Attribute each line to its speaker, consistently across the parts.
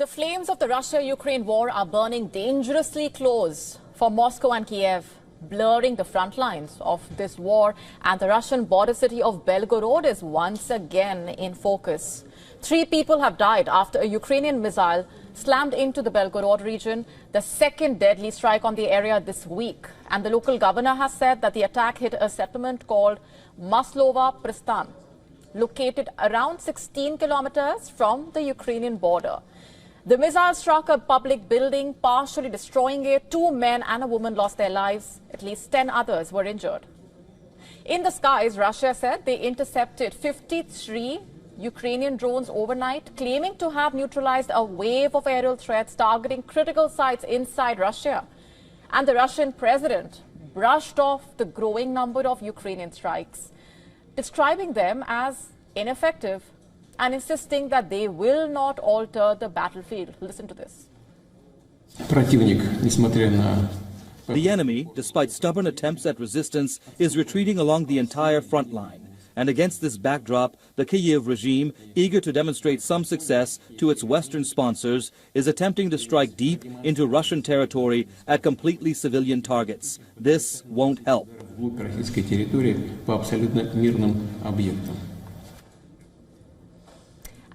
Speaker 1: The flames of the Russia-Ukraine war are burning dangerously close for Moscow and Kiev, blurring the front lines of this war, and the Russian border city of Belgorod is once again in focus. 3 people have died after a Ukrainian missile slammed into the Belgorod region, the second deadly strike on the area this week. And the local governor has said that the attack hit a settlement called Maslova Pristan, located around 16 kilometers from the Ukrainian border. The missile struck a public building, partially destroying it. 2 men and a woman lost their lives. At least 10 others were injured. In the skies, Russia said they intercepted 53 Ukrainian drones overnight, claiming to have neutralized a wave of aerial threats targeting critical sites inside Russia. And the Russian president brushed off the growing number of Ukrainian strikes, describing them as ineffective and insisting that they will not alter the battlefield. Listen to this.
Speaker 2: The enemy, despite stubborn attempts at resistance, is retreating along the entire front line. And against this backdrop, the Kyiv regime, eager to demonstrate some success to its Western sponsors, is attempting to strike deep into Russian territory at completely civilian targets. This won't help.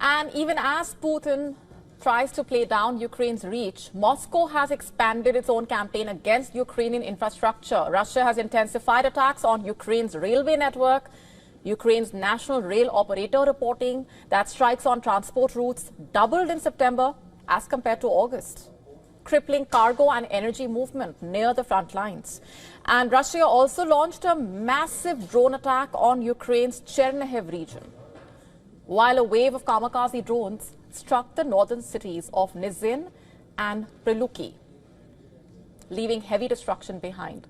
Speaker 1: And even as Putin tries to play down Ukraine's reach, Moscow has expanded its own campaign against Ukrainian infrastructure. Russia has intensified attacks on Ukraine's railway network. Ukraine's national rail operator reporting that strikes on transport routes doubled in September as compared to August, crippling cargo and energy movement near the front lines. And Russia also launched a massive drone attack on Ukraine's Chernihiv region, while a wave of kamikaze drones struck the northern cities of Nizhyn and Priluki, leaving heavy destruction behind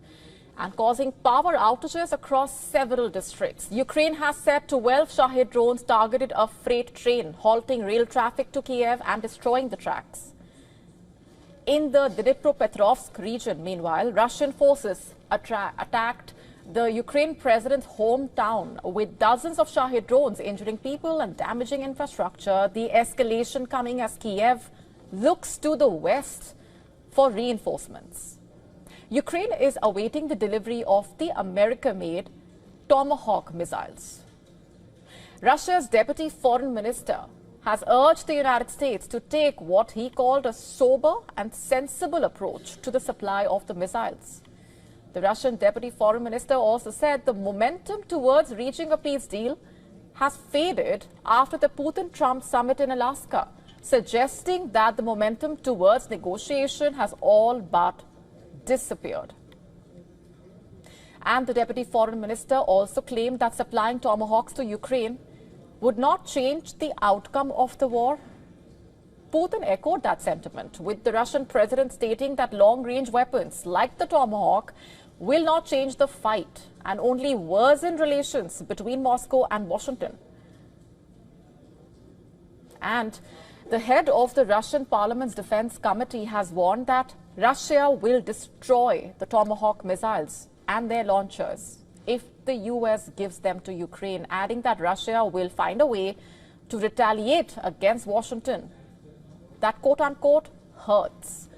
Speaker 1: and causing power outages across several districts. Ukraine has said 12 Shahid drones targeted a freight train, halting rail traffic to Kiev and destroying the tracks. In the Dnipropetrovsk region, meanwhile, Russian forces attacked the Ukraine president's hometown with dozens of Shahid drones, injuring people and damaging infrastructure. The escalation coming as Kiev looks to the west for reinforcements. Ukraine is awaiting the delivery of the American-made Tomahawk missiles. Russia's deputy foreign minister has urged the United States to take what he called a sober and sensible approach to the supply of the missiles. The Russian deputy foreign minister also said the momentum towards reaching a peace deal has faded after the Putin-Trump summit in Alaska, suggesting that the momentum towards negotiation has all but disappeared. And the deputy foreign minister also claimed that supplying Tomahawks to Ukraine would not change the outcome of the war. Putin echoed that sentiment, with the Russian president stating that long-range weapons like the Tomahawk will not change the fight and only worsen relations between Moscow and Washington. And the head of the Russian Parliament's Defense Committee has warned that Russia will destroy the Tomahawk missiles and their launchers if the US gives them to Ukraine, adding that Russia will find a way to retaliate against Washington. That quote-unquote hurts.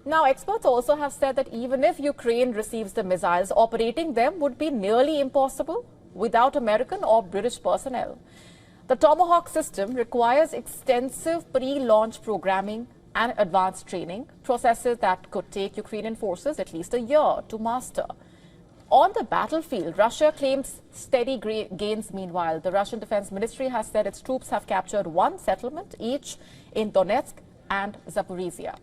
Speaker 1: Now, experts also have said that even if Ukraine receives the missiles, operating them would be nearly impossible without American or British personnel. The Tomahawk system requires extensive pre-launch programming and advanced training, processes that could take Ukrainian forces at least a year to master. On the battlefield, Russia claims steady gains. Meanwhile, the Russian Defense Ministry has said its troops have captured 1 settlement each in Donetsk and Zaporizhia,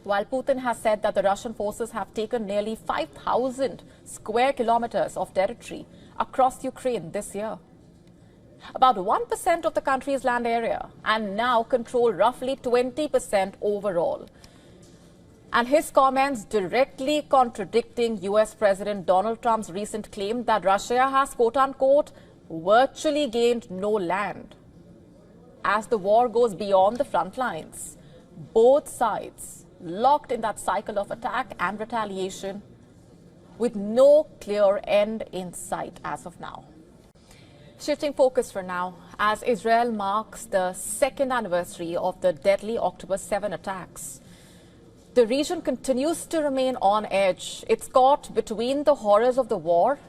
Speaker 1: while Putin has said that the Russian forces have taken nearly 5,000 square kilometers of territory across Ukraine this year, about 1% of the country's land area, and now control roughly 20% overall. And his comments directly contradicting US President Donald Trump's recent claim that Russia has, quote-unquote, virtually gained no land. As the war goes beyond the front lines, both sides locked in that cycle of attack and retaliation with no clear end in sight as of now. Shifting focus for now, as Israel marks the second anniversary of the deadly October 7 attacks. The region continues to remain on edge. It's caught between the horrors of the war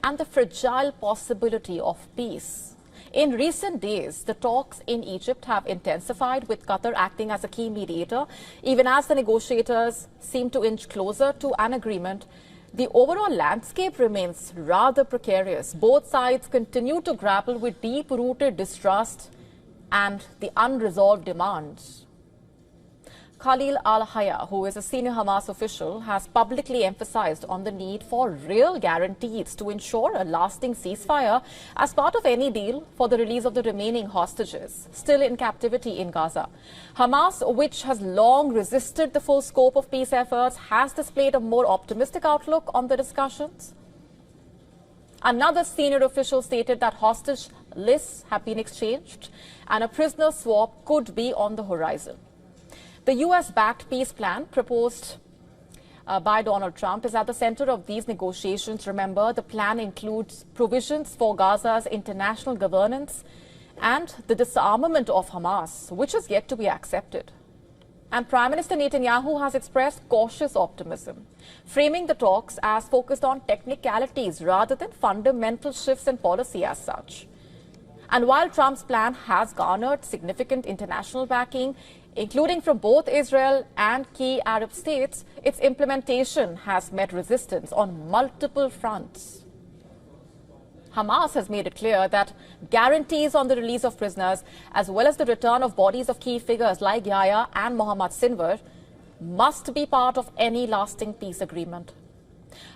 Speaker 1: and the fragile possibility of peace. In recent days, the talks in Egypt have intensified, with Qatar acting as a key mediator. Even as the negotiators seem to inch closer to an agreement, the overall landscape remains rather precarious. Both sides continue to grapple with deep-rooted distrust and the unresolved demands. Khalil al-Hayya, who is a senior Hamas official, has publicly emphasized on the need for real guarantees to ensure a lasting ceasefire as part of any deal for the release of the remaining hostages still in captivity in Gaza. Hamas, which has long resisted the full scope of peace efforts, has displayed a more optimistic outlook on the discussions. Another senior official stated that hostage lists have been exchanged and a prisoner swap could be on the horizon. The US-backed peace plan proposed by Donald Trump is at the center of these negotiations. Remember, the plan includes provisions for Gaza's international governance and the disarmament of Hamas, which is yet to be accepted. And Prime Minister Netanyahu has expressed cautious optimism, framing the talks as focused on technicalities rather than fundamental shifts in policy as such. And while Trump's plan has garnered significant international backing, including from both Israel and key Arab states, its implementation has met resistance on multiple fronts. Hamas has made it clear that guarantees on the release of prisoners, as well as the return of bodies of key figures like Yahya and Mohammad Sinwar, must be part of any lasting peace agreement.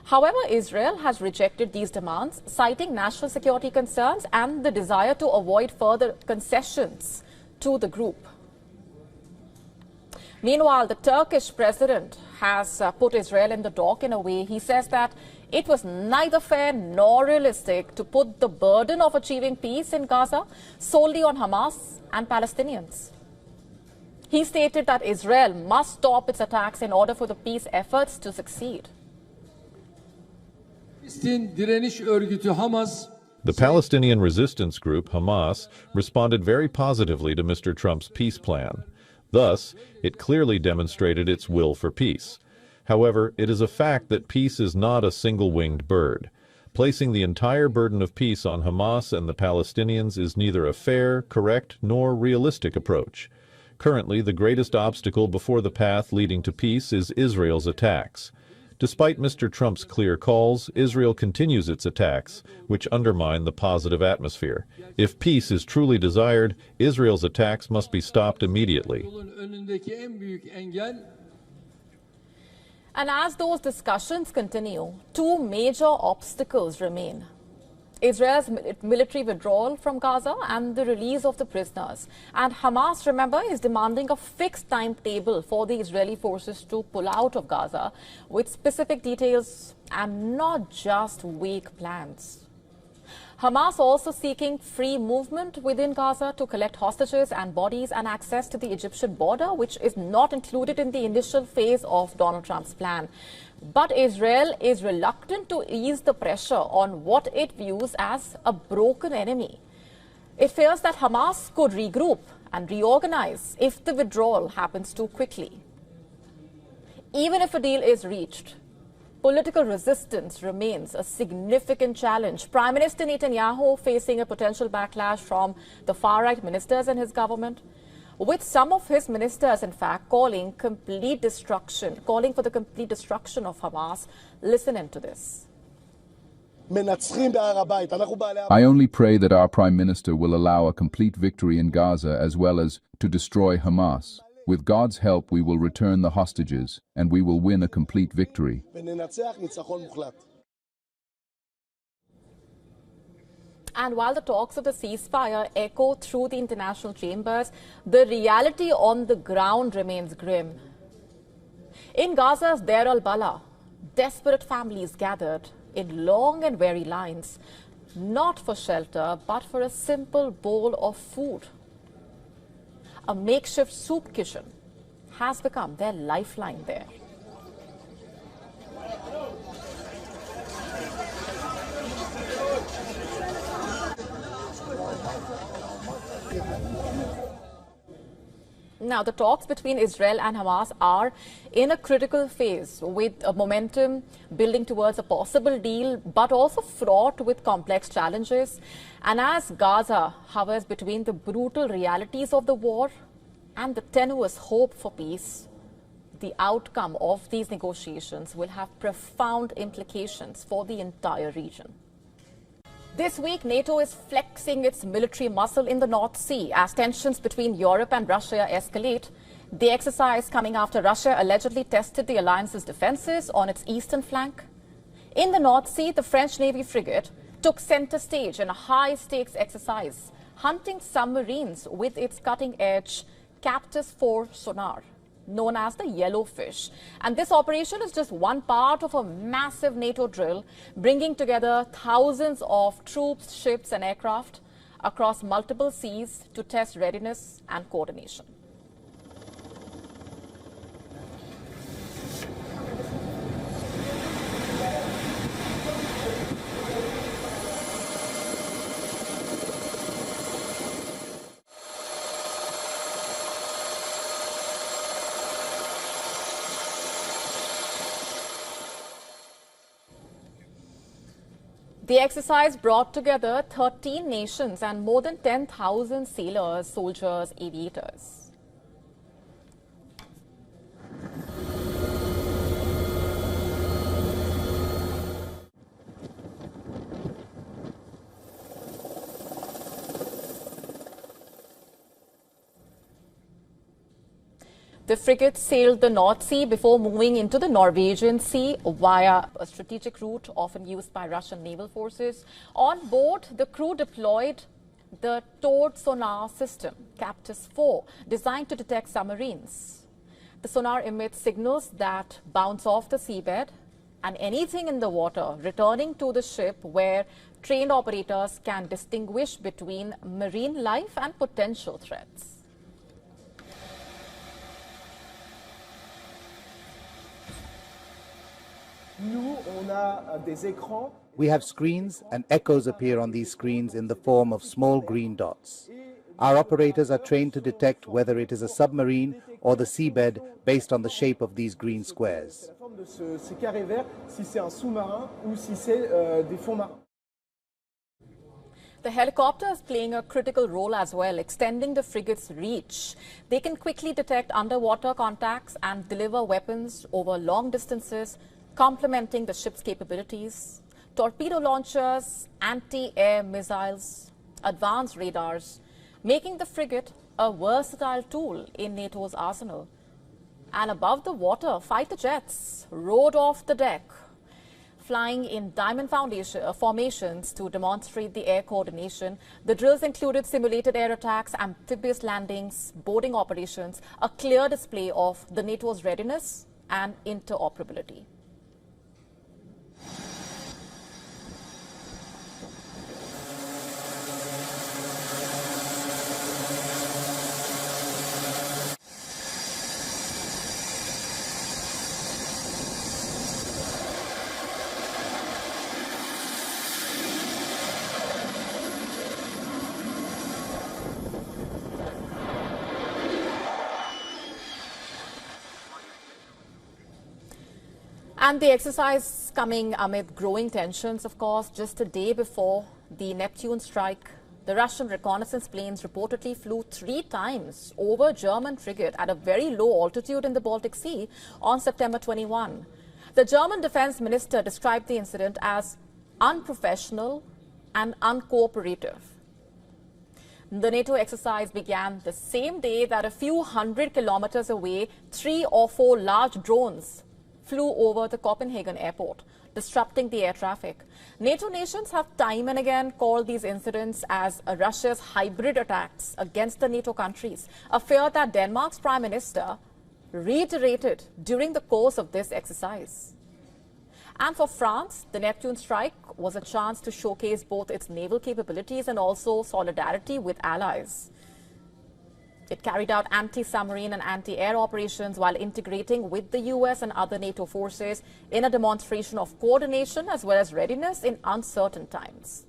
Speaker 1: However, Israel has rejected these demands, citing national security concerns and the desire to avoid further concessions to the group. Meanwhile, the Turkish president has put Israel in the dock in a way. He says that it was neither fair nor realistic to put the burden of achieving peace in Gaza solely on Hamas and Palestinians. He stated that Israel must stop its attacks in order for the peace efforts to succeed.
Speaker 3: The Palestinian resistance group, Hamas, responded very positively to Mr. Trump's peace plan. Thus, it clearly demonstrated its will for peace. However, it is a fact that peace is not a single-winged bird. Placing the entire burden of peace on Hamas and the Palestinians is neither a fair, correct, nor realistic approach. Currently, the greatest obstacle before the path leading to peace is Israel's attacks. Despite Mr. Trump's clear calls, Israel continues its attacks, which undermine the positive atmosphere. If peace is truly desired, Israel's attacks must be stopped immediately.
Speaker 1: And as those discussions continue, two major obstacles remain: Israel's military withdrawal from Gaza and the release of the prisoners. And Hamas, remember, is demanding a fixed timetable for the Israeli forces to pull out of Gaza, with specific details and not just vague plans. Hamas also seeking free movement within Gaza to collect hostages and bodies and access to the Egyptian border, which is not included in the initial phase of Donald Trump's plan. But Israel is reluctant to ease the pressure on what it views as a broken enemy. It fears that Hamas could regroup and reorganize if the withdrawal happens too quickly. Even if a deal is reached, political resistance remains a significant challenge. Prime Minister Netanyahu facing a potential backlash from the far-right ministers in his government, with some of his ministers, in fact, calling for the complete destruction of Hamas. Listen into this.
Speaker 4: I only pray that our Prime Minister will allow a complete victory in Gaza as well as to destroy Hamas. With God's help, we will return the hostages and we will win a complete victory.
Speaker 1: And while the talks of the ceasefire echo through the international chambers, the reality on the ground remains grim. In Gaza's Deir al-Balah, desperate families gathered in long and weary lines, not for shelter, but for a simple bowl of food. A makeshift soup kitchen has become their lifeline there. Now, the talks between Israel and Hamas are in a critical phase, with a momentum building towards a possible deal, but also fraught with complex challenges. And as Gaza hovers between the brutal realities of the war and the tenuous hope for peace, the outcome of these negotiations will have profound implications for the entire region. This week, NATO is flexing its military muscle in the North Sea as tensions between Europe and Russia escalate. The exercise coming after Russia allegedly tested the alliance's defenses on its eastern flank. In the North Sea, the French Navy frigate took center stage in a high-stakes exercise, hunting submarines with its cutting-edge Captus 4 sonar, known as the Yellowfish. And this operation is just one part of a massive NATO drill, bringing together thousands of troops, ships and aircraft across multiple seas to test readiness and coordination. The exercise brought together 13 nations and more than 10,000 sailors, soldiers, aviators. The frigate sailed the North Sea before moving into the Norwegian Sea via a strategic route often used by Russian naval forces. On board, the crew deployed the towed sonar system, Captus 4, designed to detect submarines. The sonar emits signals that bounce off the seabed and anything in the water, returning to the ship where trained operators can distinguish between marine life and potential threats.
Speaker 5: We have screens, and echoes appear on these screens in the form of small green dots. Our operators are trained to detect whether it is a submarine or the seabed based on the shape of these green squares.
Speaker 1: The helicopter is playing a critical role as well, extending the frigate's reach. They can quickly detect underwater contacts and deliver weapons over long distances, complementing the ship's capabilities. Torpedo launchers, anti-air missiles, advanced radars, making the frigate a versatile tool in NATO's arsenal. And above the water, fighter jets rode off the deck, flying in diamond formations to demonstrate the air coordination. The drills included simulated air attacks, amphibious landings, boarding operations, a clear display of the NATO's readiness and interoperability. And the exercise coming amid growing tensions, of course. Just a day before the Neptune strike, the Russian reconnaissance planes reportedly flew 3 times over German frigate at a very low altitude in the Baltic Sea on September 21. The German defense minister described the incident as unprofessional and uncooperative. The NATO exercise began the same day that a few hundred kilometers away, 3 or 4 large drones flew over the Copenhagen airport, disrupting the air traffic. NATO nations have time and again called these incidents as Russia's hybrid attacks against the NATO countries, a fear that Denmark's Prime Minister reiterated during the course of this exercise. And for France, the Neptune strike was a chance to showcase both its naval capabilities and also solidarity with allies. It carried out anti-submarine and anti-air operations while integrating with the US and other NATO forces in a demonstration of coordination as well as readiness in uncertain times.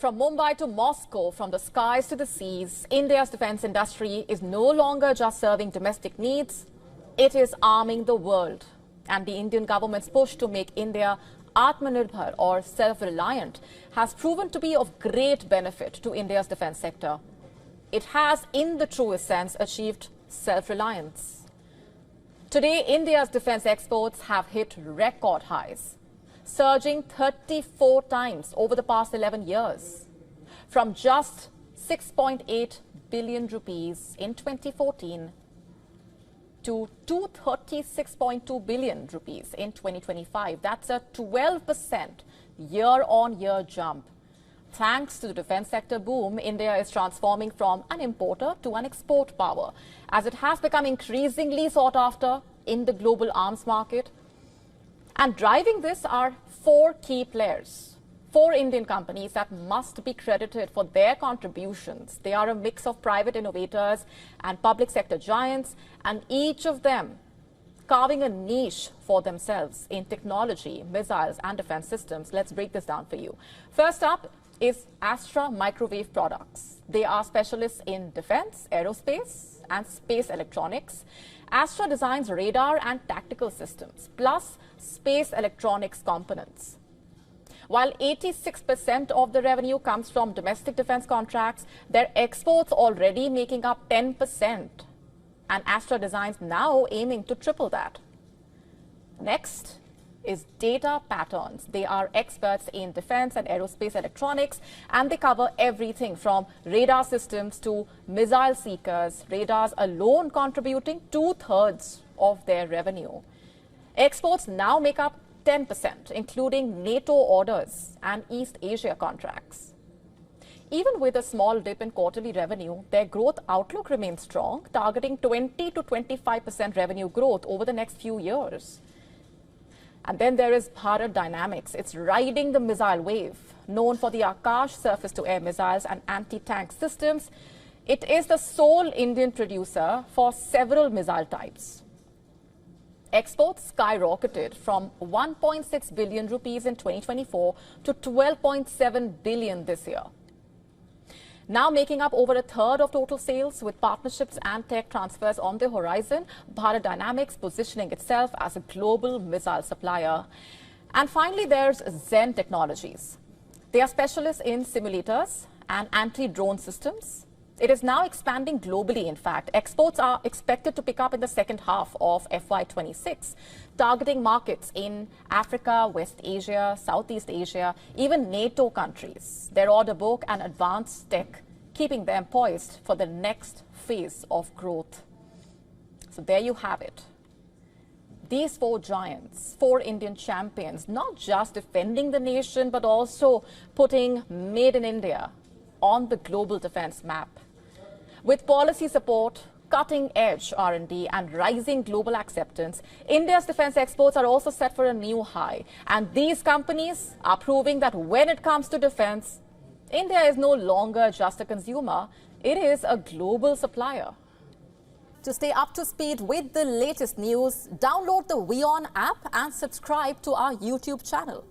Speaker 1: From Mumbai to Moscow, from the skies to the seas, India's defense industry is no longer just serving domestic needs, it is arming the world. And the Indian government's push to make India Atmanirbhar or self-reliant has proven to be of great benefit to India's defense sector. It has, in the truest sense, achieved self-reliance. Today, India's defense exports have hit record highs, surging 34 times over the past 11 years, from just 6.8 billion rupees in 2014 to 236.2 billion rupees in 2025. That's a 12% year-on-year jump. Thanks to the defense sector boom, India is transforming from an importer to an export power, as it has become increasingly sought after in the global arms market. And driving this are four key players, four Indian companies that must be credited for their contributions. They are a mix of private innovators and public sector giants, and each of them carving a niche for themselves in technology, missiles and defense systems. Let's break this down for you. First up is Astra Microwave Products. They are specialists in defense, aerospace and space electronics. Astra designs radar and tactical systems, plus space electronics components. While 86% of the revenue comes from domestic defense contracts, their exports already making up 10%. And Astra Designs now aiming to triple that. Next is Data Patterns. They are experts in defense and aerospace electronics, and they cover everything from radar systems to missile seekers, radars alone contributing 2/3 of their revenue. Exports now make up 10%, including NATO orders and East Asia contracts. Even with a small dip in quarterly revenue, their growth outlook remains strong, targeting 20 to 25% revenue growth over the next few years. And then there is Bharat Dynamics. It's riding the missile wave, known for the Akash surface-to-air missiles and anti-tank systems. It is the sole Indian producer for several missile types. Exports skyrocketed from 1.6 billion rupees in 2024 to 12.7 billion this year. Now making up over 1/3 of total sales, with partnerships and tech transfers on the horizon, Bharat Dynamics positioning itself as a global missile supplier. And finally, there's Zen Technologies. They are specialists in simulators and anti-drone systems. It is now expanding globally, in fact. Exports are expected to pick up in the second half of FY26, targeting markets in Africa, West Asia, Southeast Asia, even NATO countries. Their order book and advanced tech keeping them poised for the next phase of growth. So there you have it. These four giants, four Indian champions, not just defending the nation, but also putting Made in India on the global defense map. With policy support, cutting-edge R&D and rising global acceptance, India's defense exports are also set for a new high. And these companies are proving that when it comes to defense, India is no longer just a consumer, it is a global supplier. To stay up to speed with the latest news, download the WION app and subscribe to our YouTube channel.